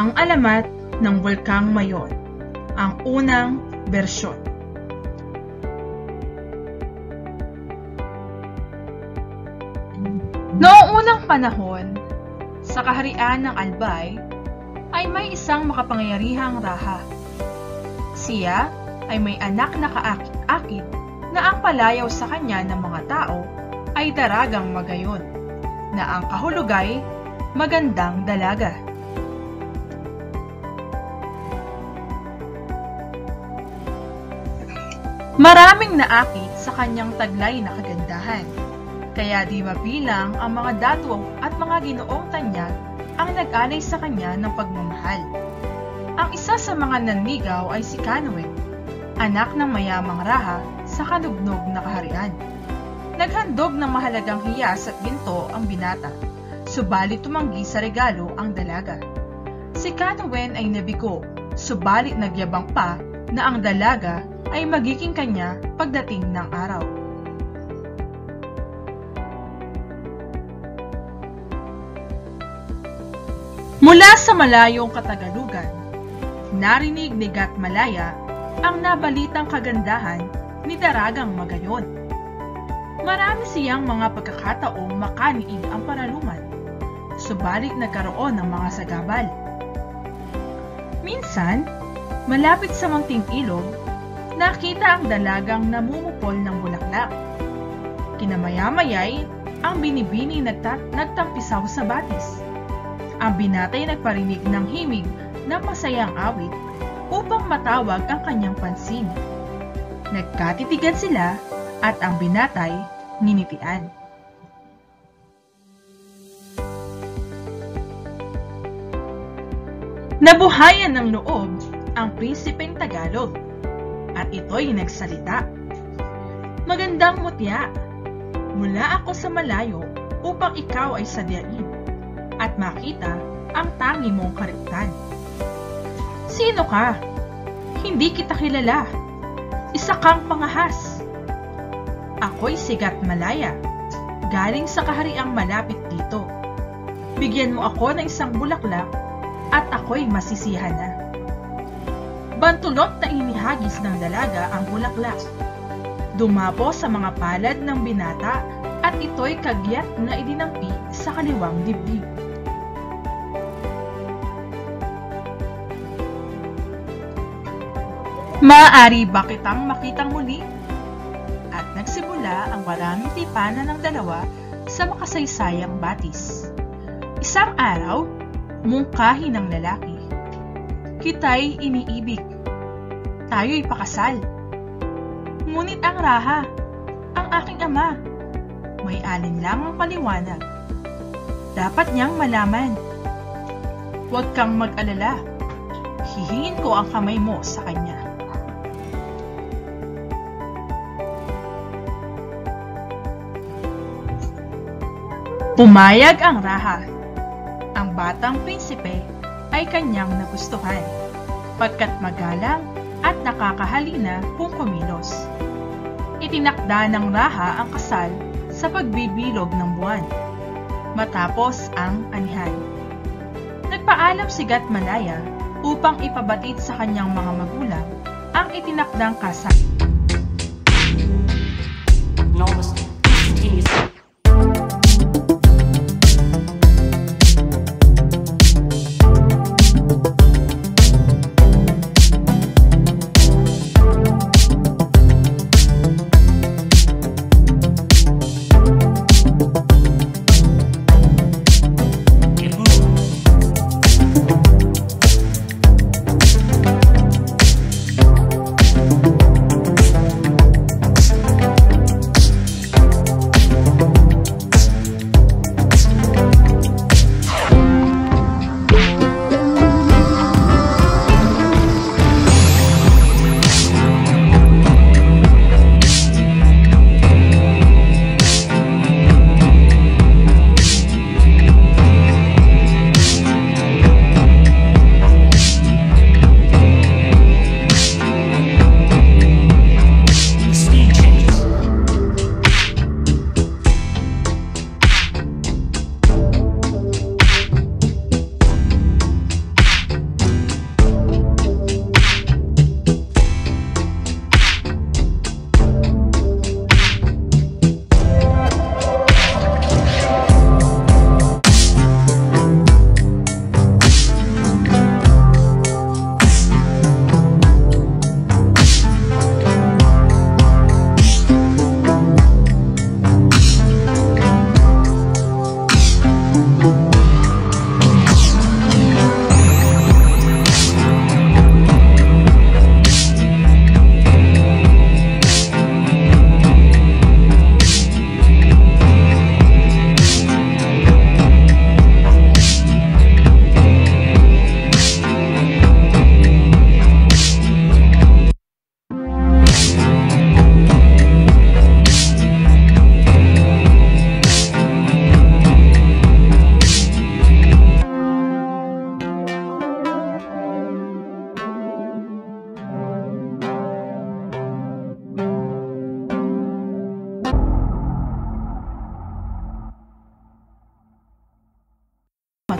Ang alamat ng Bulkang Mayon, ang unang bersyon. Noong unang panahon, sa kaharian ng Albay, ay may isang makapangyarihang raha. Siya ay may anak na kaakit-akit na ang palayaw sa kanya ng mga tao ay daragang magayon, na ang kahulugay magandang dalaga. Maraming naakit sa kanyang taglay na kagandahan, kaya di mabilang ang mga datwang at mga ginoong tanyag ang nag-alay sa kanya ng pagmamahal. Ang isa sa mga nanligaw ay si Kanwen, anak ng mayamang raha sa kanugnog na kaharian. Naghandog ng mahalagang hiyas at ginto ang binata, subalit tumanggi sa regalo ang dalaga. Si Kanwen ay nabigo, subalit nagyabang pa na ang dalaga ay magiging kanya pagdating ng araw. Mula sa malayong Katagalugan, narinig ni Gat Malaya ang nabalitang kagandahan ni Daragang Magayon. Marami siyang mga pagkakataong makaniig ang paraluman, subalit nagkaroon ng mga sagabal. Minsan, malapit sa munting ilog, nakita ang dalagang namumupol ng bulaklak. Kinamaya-mayay, ang binibini nagtampisaw sa batis. Ang binatay nagparinig ng himig na masayang awit upang matawag ang kanyang pansin. Nagkatitigan sila at ang binatay nginitian. Nabuhayan ng loob ang prinsipeng Tagalog at ito'y nagsalita. Magandang mutya, mula ako sa malayo upang ikaw ay sadyain at makita ang tangi mong kariptan. Sino ka? Hindi kita kilala. Isa kang pangahas. Ako'y si Gat Malaya, galing sa kahariang malapit dito. Bigyan mo ako ng isang bulaklak at ako'y masisiyahan na. Bantulot na inihagis ng dalaga ang bulaklak. Dumapo sa mga palad ng binata at ito'y kagyat na idinampi sa kaliwang dibdib. Maaari ba kitang makitang muli? At nagsimula ang maraming tipanan ng dalawa sa makasaysayang batis. Isang araw, mungkahi ng lalaki. Kita'y iniibig. Tayo'y pakasal. Ngunit ang raha, ang aking ama, may alinlang ang paliwanag. Dapat niyang malaman. Huwag kang mag-alala. Hihingin ko ang kamay mo sa kanya. Pumayag ang raha. Ang batang prinsipe ay kanyang nagustuhan, pagkat magalang at nakakahalina kung kumilos. Itinakda ng raha ang kasal sa pagbibilog ng buwan, matapos ang anihan. Nagpaalam si Gat Malaya upang ipabatid sa kanyang mga magulang ang itinakdang kasal.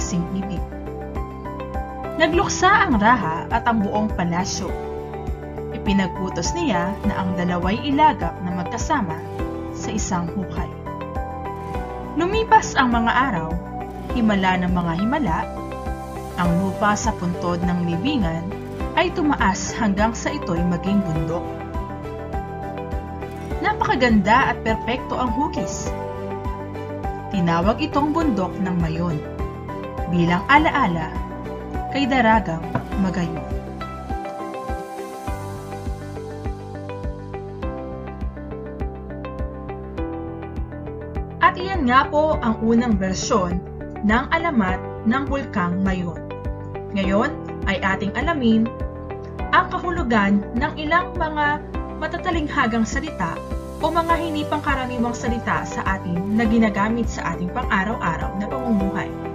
pagsing-ibig. Nagluksa ang Raha at ang buong palasyo. Ipinag-utos niya na ang dalaway ilagak na magkasama sa isang hukay. Lumipas ang mga araw, himala ng mga himala, ang lupa sa puntod ng libingan ay tumaas hanggang sa ito'y maging bundok. Napakaganda at perpekto ang hugis. Tinawag itong bundok ng Mayon bilang alaala kay Daragang Magayon. At iyan nga po ang unang bersyon ng alamat ng Bulkang Mayon. Ngayon ay ating alamin ang kahulugan ng ilang mga matatalinghagang salita o mga hindi pangkaraniwang salita sa atin na ginagamit sa ating pang-araw-araw na pamumuhay.